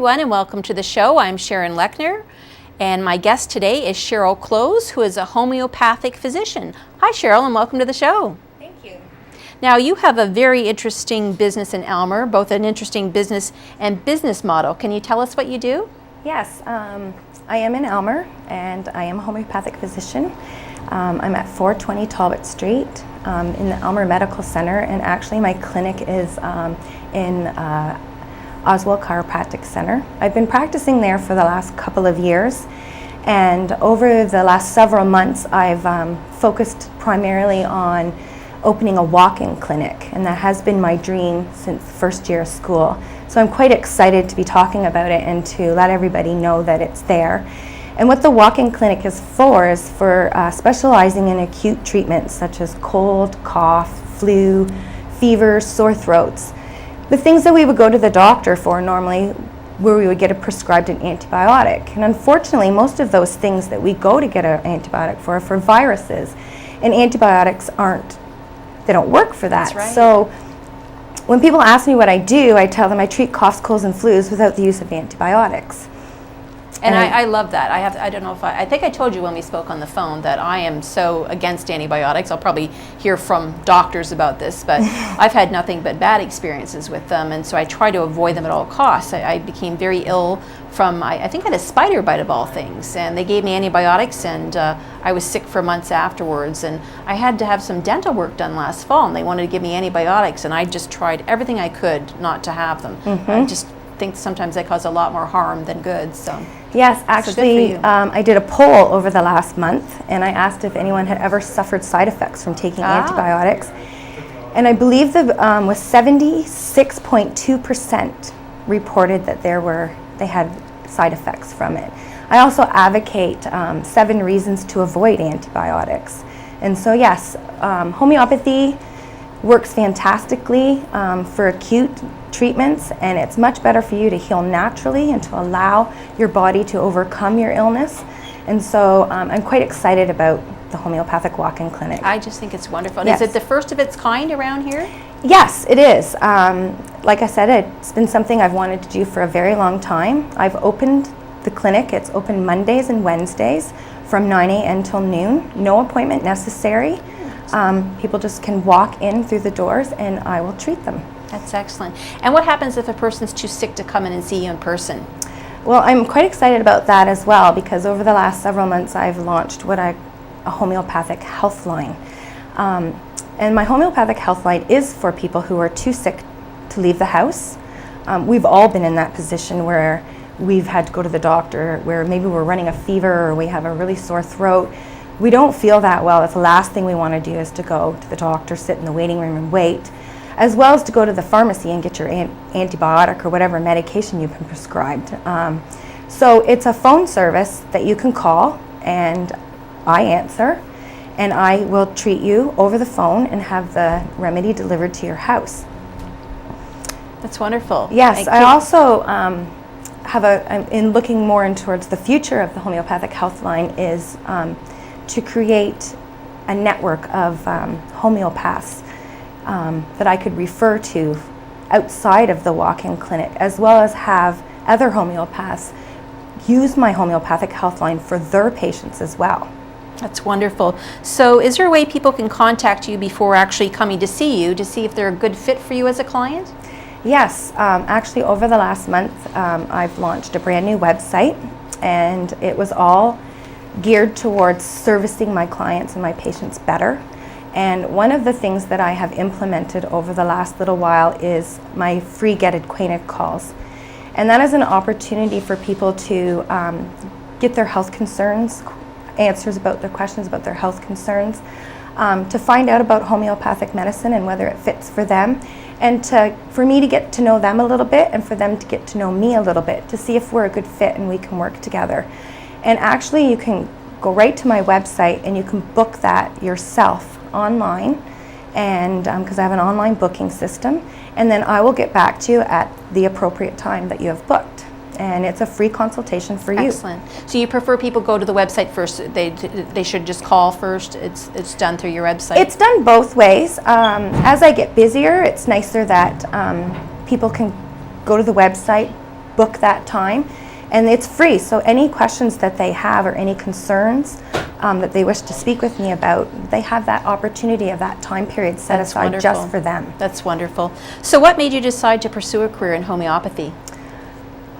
everyone, and welcome to the show. I'm Sharon Lechner, and my guest today is Sheryl Cloes, who is a homeopathic physician. Hi, Sheryl, and welcome to the show. Thank you. Now, you have a very interesting business in Aylmer, both an interesting business and business model. Can you tell us what you do? Yes, I am in Aylmer, and I am a homeopathic physician. I'm at 420 Talbot Street in the Aylmer Medical Center, and actually my clinic is in Oswald Chiropractic Center. I've been practicing there for the last couple of years, and over the last several months I've focused primarily on opening a walk-in clinic, and that has been my dream since the first year of school. So I'm quite excited to be talking about it and to let everybody know that it's there. And what the walk-in clinic is for specializing in acute treatments such as cold, cough, flu, fever, sore throats. The things that we would go to the doctor for normally, where we would get prescribed an antibiotic. And unfortunately, most of those things that we go to get an antibiotic for are for viruses. And antibiotics they don't work for that. That's right. So when people ask me what I do, I tell them I treat coughs, colds, and flus without the use of antibiotics. And I love that. I don't know if I think I told you when we spoke on the phone that I am so against antibiotics. I'll probably hear from doctors about this, but I've had nothing but bad experiences with them, and so I try to avoid them at all costs. I became very ill from, I think I had a spider bite of all things, and they gave me antibiotics, and I was sick for months afterwards, and I had to have some dental work done last fall, and they wanted to give me antibiotics, and I just tried everything I could not to have them. I just think sometimes they cause a lot more harm than good. So yes, actually, I did a poll over the last month, and I asked if anyone had ever suffered side effects from taking antibiotics, and I believe that was 76.2% reported that they had side effects from it. I also advocate 7 reasons to avoid antibiotics, and so yes, homeopathy works fantastically for acute treatments, and it's much better for you to heal naturally and to allow your body to overcome your illness. And so I'm quite excited about the homeopathic walk-in clinic. I just think it's wonderful. Yes. Is it the first of its kind around here? Yes, it is. Like I said, it's been something I've wanted to do for a very long time. I've opened the clinic. It's open Mondays and Wednesdays from 9 a.m. till noon. No appointment necessary. People just can walk in through the doors and I will treat them. That's excellent. And what happens if a person's too sick to come in and see you in person? Well, I'm quite excited about that as well, because over the last several months I've launched a homeopathic health line. And my homeopathic health line is for people who are too sick to leave the house. We've all been in that position where we've had to go to the doctor, where maybe we're running a fever or we have a really sore throat. We don't feel that well. That's the last thing we want to do, is to go to the doctor, sit in the waiting room and wait, as well as to go to the pharmacy and get your antibiotic or whatever medication you've been prescribed. So it's a phone service that you can call, and I answer, and I will treat you over the phone and have the remedy delivered to your house. That's wonderful. Yes, I also in looking more in towards the future of the homeopathic health line is to create a network of homeopaths that I could refer to outside of the walk-in clinic, as well as have other homeopaths use my homeopathic health line for their patients as well. That's wonderful. So is there a way people can contact you before actually coming to see you to see if they're a good fit for you as a client? Yes, actually over the last month I've launched a brand new website, and it was all geared towards servicing my clients and my patients better. And one of the things that I have implemented over the last little while is my free Get Acquainted calls. And that is an opportunity for people to get their health concerns, answers about their questions about their health concerns, to find out about homeopathic medicine and whether it fits for them, and for me to get to know them a little bit and for them to get to know me a little bit, to see if we're a good fit and we can work together. And actually you can go right to my website and you can book that yourself online, and because I have an online booking system, and then I will get back to you at the appropriate time that you have booked. And it's a free consultation for you. Excellent. So you prefer people go to the website first? They should just call first? It's done through your website? It's done both ways. As I get busier, it's nicer that people can go to the website, book that time, and it's free. So any questions that they have or any concerns that they wish to speak with me about, they have that opportunity of that time period set aside just for them. That's wonderful. So what made you decide to pursue a career in homeopathy?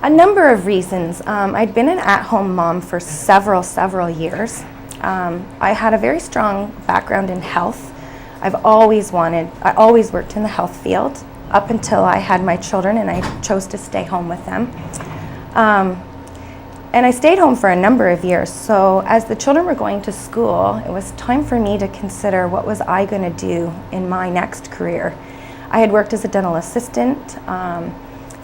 A number of reasons. I'd been an at-home mom for several years. I had a very strong background in health. I always worked in the health field up until I had my children, and I chose to stay home with them. And I stayed home for a number of years. So as the children were going to school, it was time for me to consider what was I going to do in my next career. I had worked as a dental assistant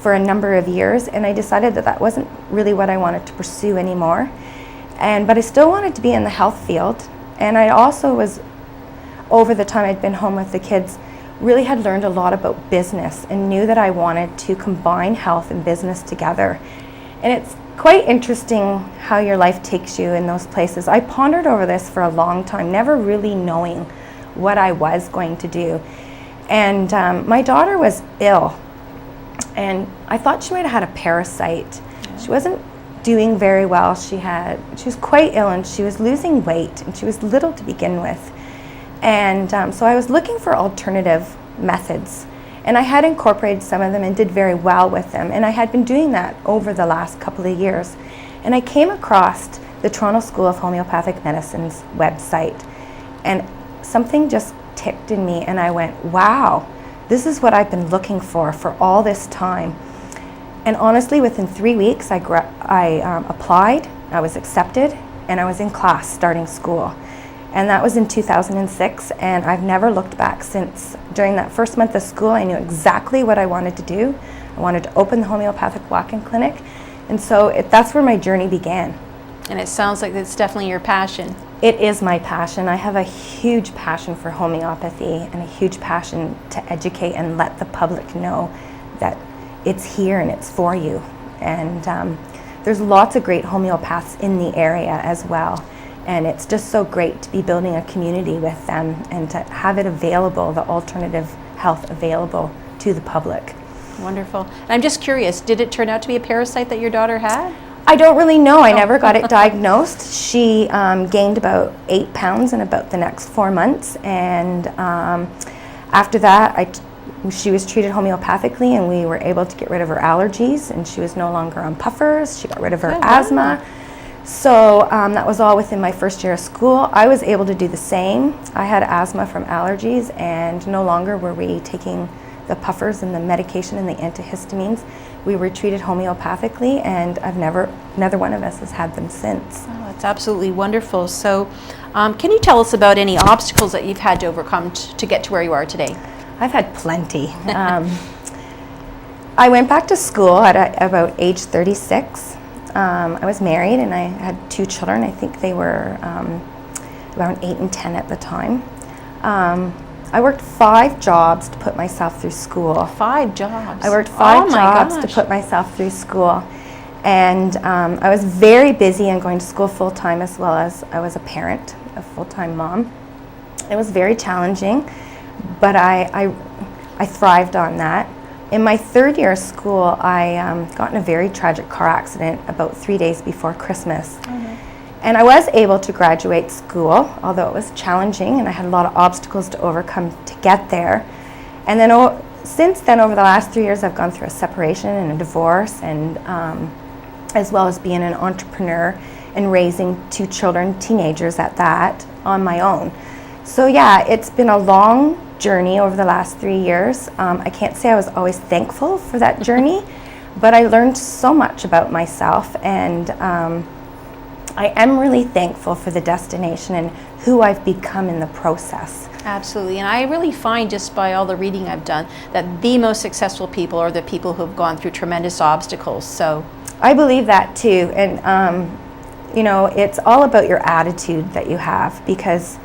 for a number of years, and I decided that that wasn't really what I wanted to pursue anymore. But I still wanted to be in the health field. And I also was, over the time I'd been home with the kids, really had learned a lot about business and knew that I wanted to combine health and business together. And it's quite interesting how your life takes you in those places. I pondered over this for a long time, never really knowing what I was going to do. And my daughter was ill, and I thought she might have had a parasite. She wasn't doing very well. She was quite ill, and she was losing weight, and she was little to begin with. And so I was looking for alternative methods. And I had incorporated some of them and did very well with them. And I had been doing that over the last couple of years. And I came across the Toronto School of Homeopathic Medicine's website. And something just ticked in me, and I went, wow, this is what I've been looking for all this time. And honestly, within 3 weeks, I applied, I was accepted, and I was in class starting school. And that was in 2006, and I've never looked back since. During that first month of school, I knew exactly what I wanted to do. I wanted to open the homeopathic walk-in clinic, and so that's where my journey began. And it sounds like it's definitely your passion. It is my passion. I have a huge passion for homeopathy and a huge passion to educate and let the public know that it's here and it's for you. And there's lots of great homeopaths in the area as well. And it's just so great to be building a community with them and to have it available, the alternative health available to the public. Wonderful. And I'm just curious, did it turn out to be a parasite that your daughter had? I don't really know. I never got it diagnosed. She gained about 8 pounds in about the next 4 months. And after that, she was treated homeopathically, and we were able to get rid of her allergies, and she was no longer on puffers. She got rid of her asthma. So that was all within my first year of school. I was able to do the same. I had asthma from allergies, and no longer were we taking the puffers and the medication and the antihistamines. We were treated homeopathically, and neither one of us has had them since. Oh, that's absolutely wonderful. So can you tell us about any obstacles that you've had to overcome to get to where you are today? I've had plenty. I went back to school at about age 36. I was married, and I had 2 children. I think they were around 8 and 10 at the time. I worked 5 jobs to put myself through school. 5 jobs? I worked 5 jobs to put myself through school. And I was very busy and going to school full-time, as well as I was a parent, a full-time mom. It was very challenging, but I thrived on that. In my 3rd year of school, I got in a very tragic car accident about 3 days before Christmas. Mm-hmm. And I was able to graduate school, although it was challenging, and I had a lot of obstacles to overcome to get there. And then since then, over the last 3 years, I've gone through a separation and a divorce, and as well as being an entrepreneur and raising 2 children, teenagers at that, on my own. So yeah, it's been a long journey over the last 3 years. I can't say I was always thankful for that journey, but I learned so much about myself, and I am really thankful for the destination and who I've become in the process. Absolutely, and I really find, just by all the reading I've done, that the most successful people are the people who have gone through tremendous obstacles. So I believe that too, and you know, it's all about your attitude that you have, because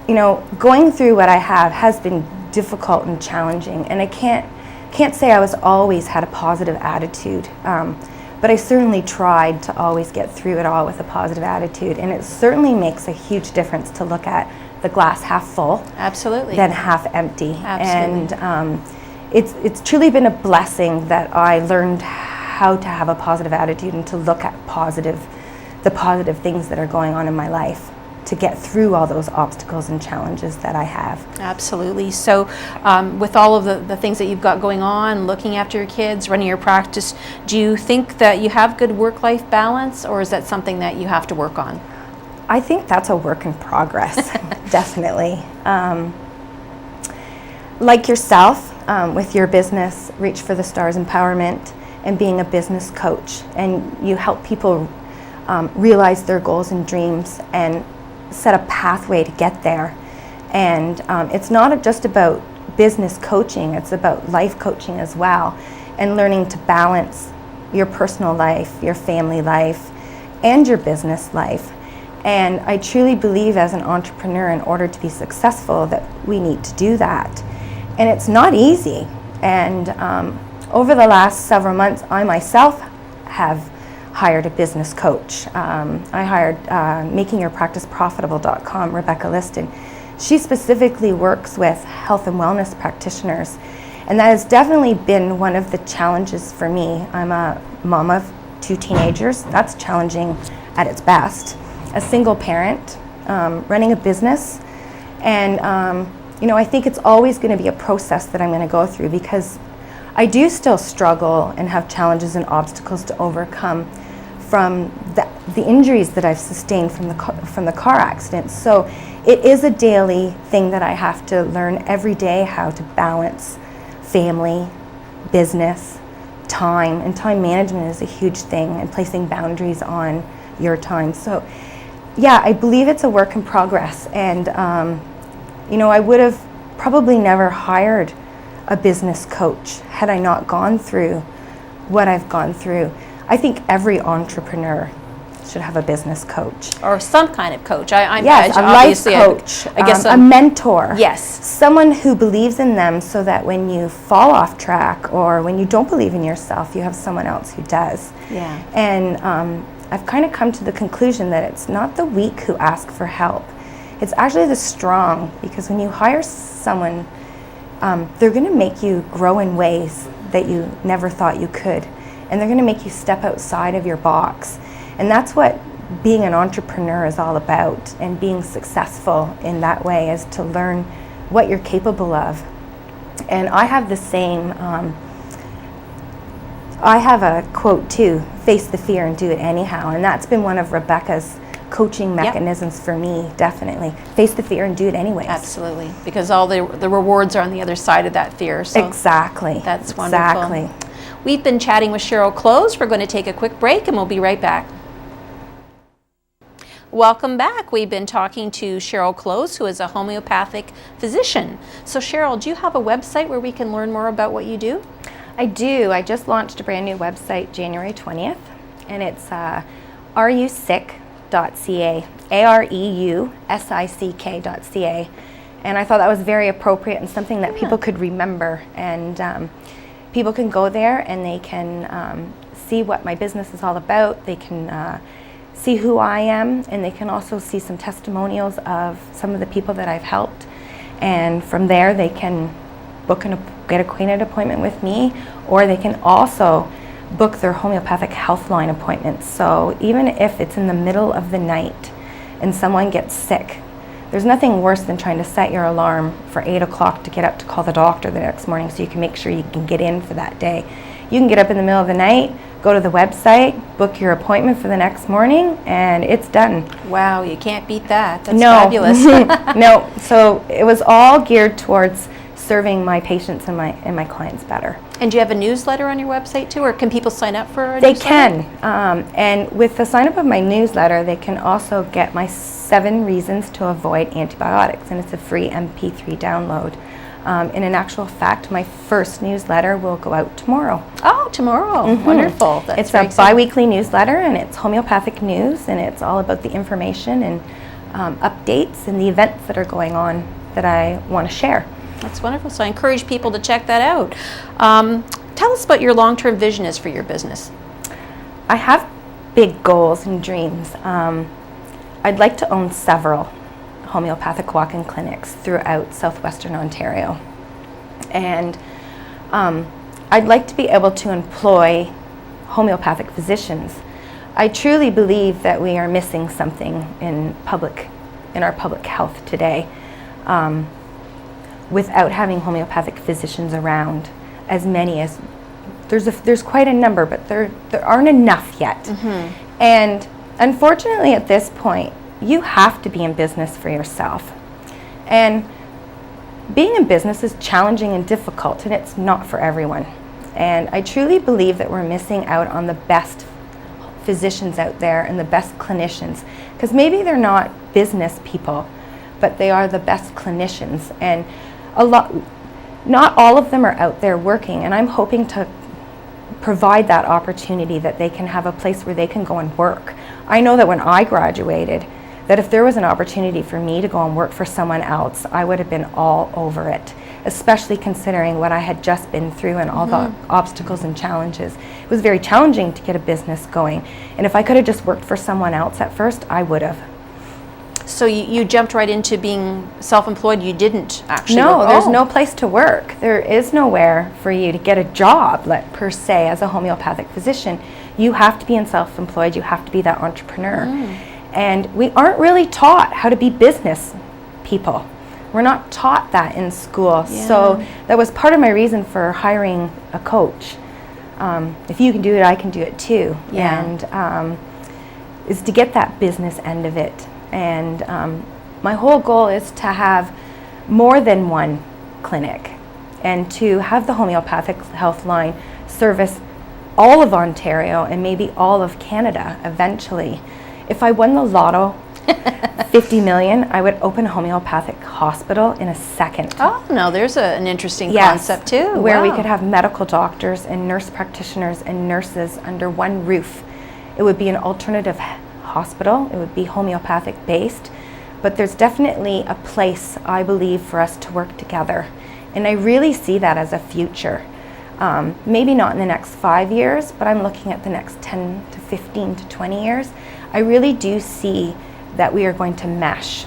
you know, going through what I have has been difficult and challenging, and I can't say I was always had a positive attitude, but I certainly tried to always get through it all with a positive attitude, and it certainly makes a huge difference to look at the glass half full, absolutely, than half empty. Absolutely. And it's truly been a blessing that I learned how to have a positive attitude and to look at the positive things that are going on in my life to get through all those obstacles and challenges that I have. Absolutely. So with all of the things that you've got going on, looking after your kids, running your practice, do you think that you have good work-life balance, or is that something that you have to work on? I think that's a work in progress, definitely. Like yourself, with your business, Reach for the Stars Empowerment, and being a business coach, and you help people realize their goals and dreams and set a pathway to get there. And it's not just about business coaching, it's about life coaching as well, and learning to balance your personal life, your family life, and your business life. And I truly believe as an entrepreneur, in order to be successful, that we need to do that. And it's not easy. And over the last several months, I myself have hired a business coach. I hired makingyourpracticeprofitable.com, Rebecca Liston. She specifically works with health and wellness practitioners. And that has definitely been one of the challenges for me. I'm a mom of 2 teenagers. That's challenging at its best. A single parent, running a business. And I think it's always going to be a process that I'm going to go through, because I do still struggle and have challenges and obstacles to overcome from the injuries that I've sustained from the car accident. So it is a daily thing that I have to learn every day, how to balance family, business, time, and time management is a huge thing, and placing boundaries on your time. So yeah, I believe it's a work in progress. And I would have probably never hired a business coach had I not gone through what I've gone through. I think every entrepreneur should have a business coach. Or some kind of coach. Yes, a life coach, I guess a mentor. Yes. Someone who believes in them, so that when you fall off track or when you don't believe in yourself, you have someone else who does. Yeah. And I've kind of come to the conclusion that it's not the weak who ask for help. It's actually the strong, because when you hire someone, they're going to make you grow in ways that you never thought you could. And they're going to make you step outside of your box. And that's what being an entrepreneur is all about, and being successful in that way is to learn what you're capable of. And I have the same, I have a quote too, face the fear and do it anyhow. And that's been one of Rebecca's coaching mechanisms for me, definitely. Face the fear and do it anyways. Absolutely, because all the rewards are on the other side of that fear. So exactly. That's wonderful. Exactly. We've been chatting with Sheryl Cloes. We're going to take a quick break and we'll be right back. Welcome back. We've been talking to Sheryl Cloes, who is a homeopathic physician. So Sheryl, do you have a website where we can learn more about what you do? I do. I just launched a brand new website January 20th, and it's areusick.ca, areusick.ca. And I thought that was very appropriate and something that people could remember. And people can go there and they can see what my business is all about. They can see who I am, and they can also see some testimonials of some of the people that I've helped. And from there they can book get acquainted appointment with me, or they can also book their homeopathic health line appointments. So even if it's in the middle of the night and someone gets sick, there's nothing worse than trying to set your alarm for 8 o'clock to get up to call the doctor the next morning so you can make sure you can get in for that day. You can get up in the middle of the night, go to the website, book your appointment for the next morning, and it's done. Wow, you can't beat that. That's fabulous. No, so it was all geared towards serving my patients and my clients better. And do you have a newsletter on your website too, or can people sign up for a They newsletter? can, and with the sign up of my newsletter, they can also get my 7 reasons to avoid antibiotics, and it's a free MP3 download. In an actual fact, my first newsletter will go out tomorrow. Oh, tomorrow. Mm-hmm. Wonderful. That's it's a bi-weekly newsletter, and it's homeopathic news, and it's all about the information and updates and the events that are going on that I want to share. That's wonderful. So I encourage people to check that out. Tell us what your long-term vision is for your business. I have big goals and dreams. I'd like to own several homeopathic walk-in clinics throughout southwestern Ontario. And I'd like to be able to employ homeopathic physicians. I truly believe that we are missing something in our public health today, without having homeopathic physicians around. As many as there's quite a number, but there aren't enough yet. Mm-hmm. And unfortunately, at this point, you have to be in business for yourself. And being in business is challenging and difficult, and it's not for everyone. And I truly believe that we're missing out on the best physicians out there and the best clinicians, because maybe they're not business people, but they are the best clinicians. And not all of them are out there working, and I'm hoping to provide that opportunity that they can have a place where they can go and work. I know that when I graduated, that if there was an opportunity for me to go and work for someone else, I would have been all over it, especially considering what I had just been through and all the obstacles and challenges. It was very challenging to get a business going, and if I could have just worked for someone else at first, I would have. So you jumped right into being self-employed. You didn't actually No, work. there's no place to work. There is nowhere for you to get a job, per se, as a homeopathic physician. You have to be in self-employed. You have to be that entrepreneur. And we aren't really taught how to be business people. We're not taught that in school. Yeah. So that was part of my reason for hiring a coach. If you can do it, I can do it too. Yeah. And is to get that business end of it. And my whole goal is to have more than one clinic, and to have the homeopathic health line service all of Ontario and maybe all of Canada eventually. If I won the lotto, 50 million, I would open a homeopathic hospital in a second. Oh, no, there's an interesting concept too. Where we could have medical doctors and nurse practitioners and nurses under one roof. It would be an alternative hospital. It would be homeopathic based, but there's definitely a place, I believe, for us to work together, and I really see that as a future. Maybe not in the next 5 years, but I'm looking at the next 10 to 15 to 20 years. I really do see that we are going to mesh.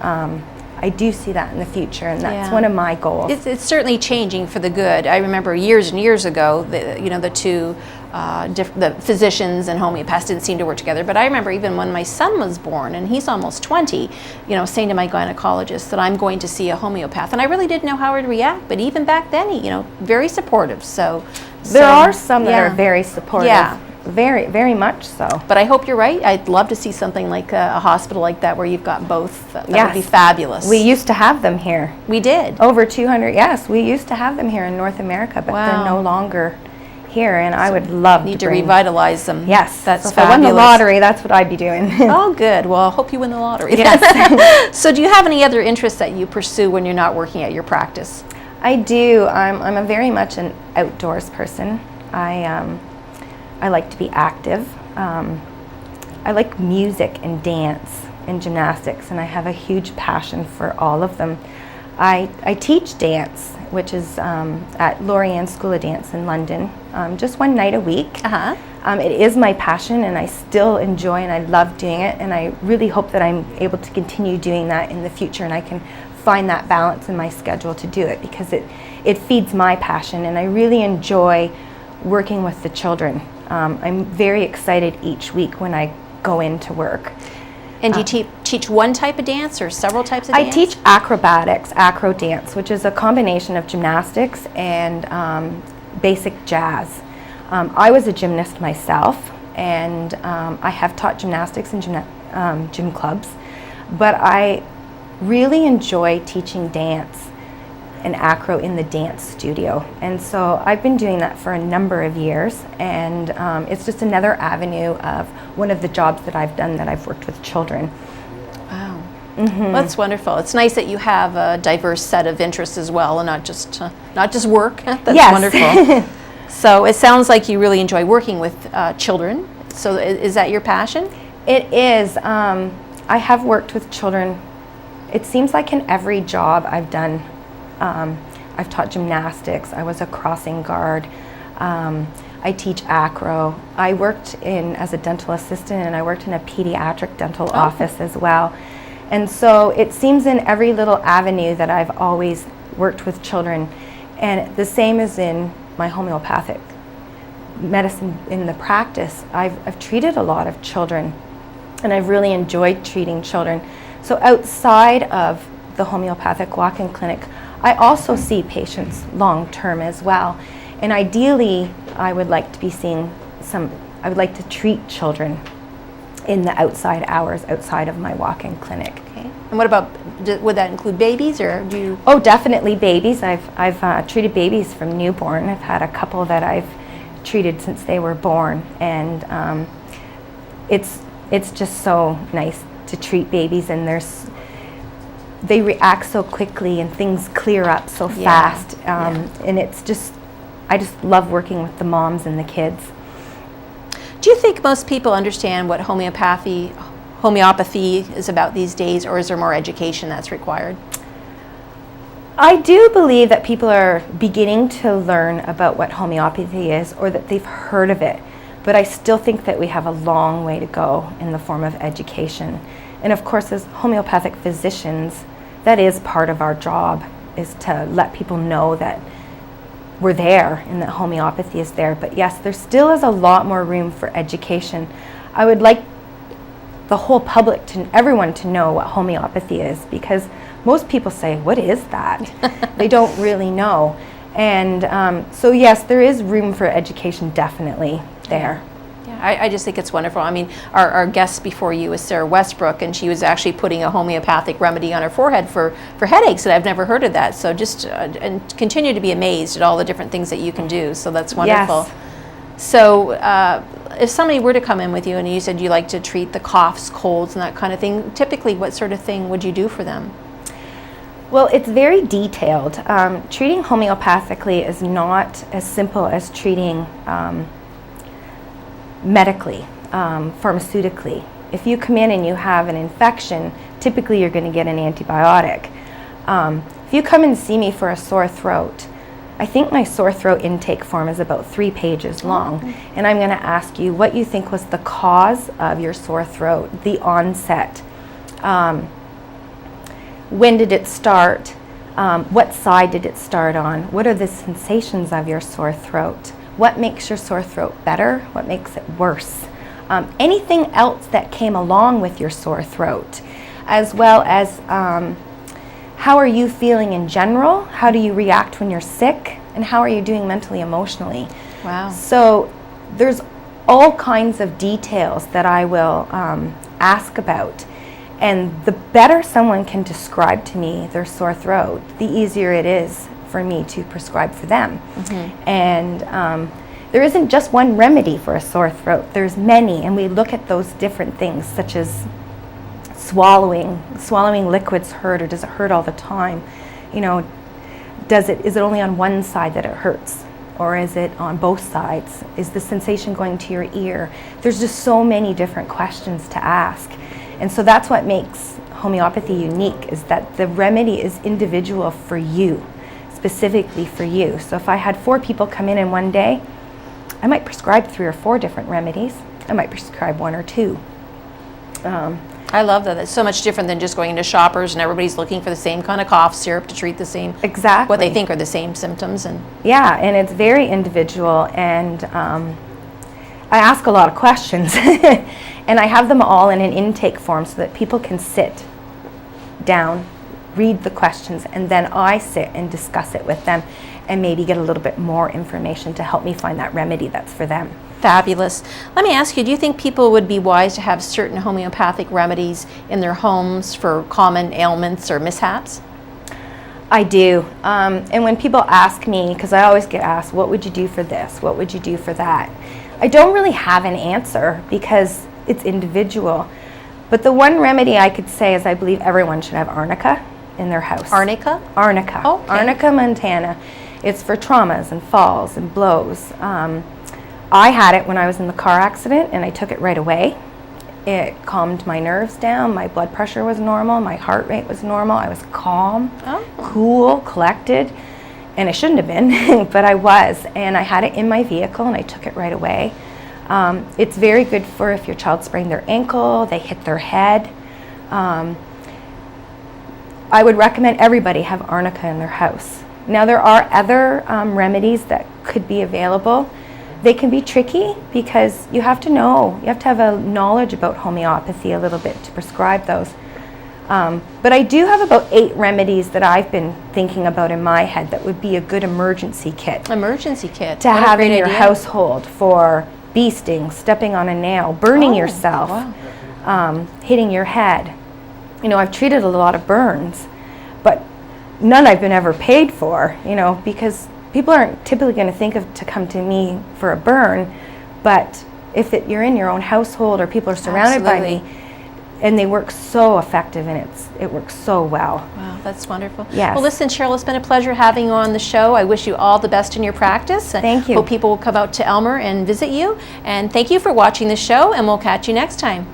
I do see that in the future, and that's one of my goals. It's certainly changing for the good. I remember years and years ago, the two the physicians and homeopaths didn't seem to work together. But I remember even when my son was born, and he's almost 20, saying to my gynecologist that I'm going to see a homeopath, and I really didn't know how to react. But even back then, he, very supportive. So there are some that are very supportive. Yeah. Very, very much so. But I hope you're right. I'd love to see something like a hospital like that where you've got both. That would be fabulous. We used to have them here. We did. Over 200, yes. We used to have them here in North America, but they're no longer here, and I would love to revitalize them. Yes. That's so if fabulous. I won the lottery, that's what I'd be doing. Oh, good. Well, I hope you win the lottery. Yes. So do you have any other interests that you pursue when you're not working at your practice? I do. I'm a very much an outdoors person. I like to be active. I like music and dance and gymnastics, and I have a huge passion for all of them. I teach dance, which is at Lorian School of Dance in London, just one night a week. It is my passion, and I still enjoy and I love doing it, and I really hope that I'm able to continue doing that in the future, and I can find that balance in my schedule to do it, because it feeds my passion, and I really enjoy working with the children. I'm very excited each week when I go into work. And do you teach one type of dance or several types of dance? I teach acrobatics, acro dance, which is a combination of gymnastics and basic jazz. I was a gymnast myself, and I have taught gymnastics in gym clubs, but I really enjoy teaching dance and acro in the dance studio, and so I've been doing that for a number of years, and it's just another avenue of one of the jobs that I've done, that I've worked with children. Wow. Well, that's wonderful. It's nice that you have a diverse set of interests as well, and not just work. That's wonderful. So it sounds like you really enjoy working with children. So is that your passion? It is. I have worked with children. It seems like in every job I've done. I've taught gymnastics. I was a crossing guard. I teach acro. I worked as a dental assistant, and I worked in a pediatric dental office as well. And so it seems in every little avenue that I've always worked with children, and the same as in my homeopathic medicine in the practice, I've treated a lot of children, and I've really enjoyed treating children. So outside of the homeopathic walk-in clinic, I also see patients long-term as well. And ideally, I would like to be seeing I would like to treat children in the outside hours outside of my walk-in clinic. Okay. And what about, would that include babies, or do you? Oh, definitely babies. I've treated babies from newborn. I've had a couple that I've treated since they were born, and it's just so nice to treat babies, and they react so quickly and things clear up so fast. And I just love working with the moms and the kids. Do you think most people understand what homeopathy is about these days, or is there more education that's required? I do believe that people are beginning to learn about what homeopathy is, or that they've heard of it, but I still think that we have a long way to go in the form of education. And of course, as homeopathic physicians, that is part of our job, is to let people know that we're there and that homeopathy is there. But yes, there still is a lot more room for education. I would like the whole public, everyone to know what homeopathy is, because most people say, what is that? They don't really know. And so yes, there is room for education definitely there. Yeah, I just think it's wonderful. I mean, our guest before you was Sarah Westbrook, and she was actually putting a homeopathic remedy on her forehead for headaches, and I've never heard of that. So just and continue to be amazed at all the different things that you can do. So that's wonderful. Yes. So if somebody were to come in with you and you said you like to treat the coughs, colds, and that kind of thing, typically what sort of thing would you do for them? Well, it's very detailed. Treating homeopathically is not as simple as treating medically, pharmaceutically. If you come in and you have an infection, typically you're going to get an antibiotic. If you come and see me for a sore throat, I think my sore throat intake form is about 3 pages long, and I'm going to ask you what you think was the cause of your sore throat, the onset. When did it start? What side did it start on? What are the sensations of your sore throat? What makes your sore throat better? What makes it worse? Anything else that came along with your sore throat, as well as how are you feeling in general? How do you react when you're sick? And how are you doing mentally, emotionally? Wow. So there's all kinds of details that I will ask about. And the better someone can describe to me their sore throat, the easier it is for me to prescribe for them. Mm-hmm. And there isn't just one remedy for a sore throat. There's many, and we look at those different things, such as swallowing liquids hurt, or does it hurt all the time? You know, is it only on one side that it hurts, or is it on both sides? Is the sensation going to your ear? There's just so many different questions to ask. And so that's what makes homeopathy unique, is that the remedy is individual for you, specifically for you. So if I had 4 people come in one day, I might prescribe 3 or 4 different remedies. I might prescribe 1 or 2. I love that. It's so much different than just going into Shoppers and everybody's looking for the same kind of cough syrup to treat the same, exactly, what they think are the same symptoms. And yeah, and it's very individual, and I ask a lot of questions. And I have them all in an intake form so that people can sit down, read the questions, and then I sit and discuss it with them and maybe get a little bit more information to help me find that remedy that's for them. Fabulous. Let me ask you, do you think people would be wise to have certain homeopathic remedies in their homes for common ailments or mishaps? I do. And when people ask me, because I always get asked, what would you do for this? What would you do for that? I don't really have an answer because it's individual. But the one remedy I could say is I believe everyone should have arnica in their house. Arnica? Arnica. Oh, okay. Arnica montana. It's for traumas and falls and blows. I had it when I was in the car accident, and I took it right away. It calmed my nerves down. My blood pressure was normal. My heart rate was normal. I was calm, cool, collected. And I shouldn't have been, but I was. And I had it in my vehicle, and I took it right away. It's very good for if your child sprained their ankle, they hit their head. I would recommend everybody have arnica in their house. Now, there are other remedies that could be available They can be tricky because you have to know, you have to have a knowledge about homeopathy a little bit to prescribe those. But I do have about 8 remedies that I've been thinking about in my head that would be a good emergency kit. Emergency kit. To have in your household for bee stings, stepping on a nail, burning yourself, hitting your head. You know, I've treated a lot of burns, but none I've been ever paid for, you know, because people aren't typically going to think of to come to me for a burn, but if you're in your own household or people are surrounded by me, and they work so effective, and it works so well. Wow, that's wonderful. Yes. Well, listen, Sheryl, it's been a pleasure having you on the show. I wish you all the best in your practice. Thank you. Hope people will come out to Elmer and visit you. And thank you for watching the show, and we'll catch you next time.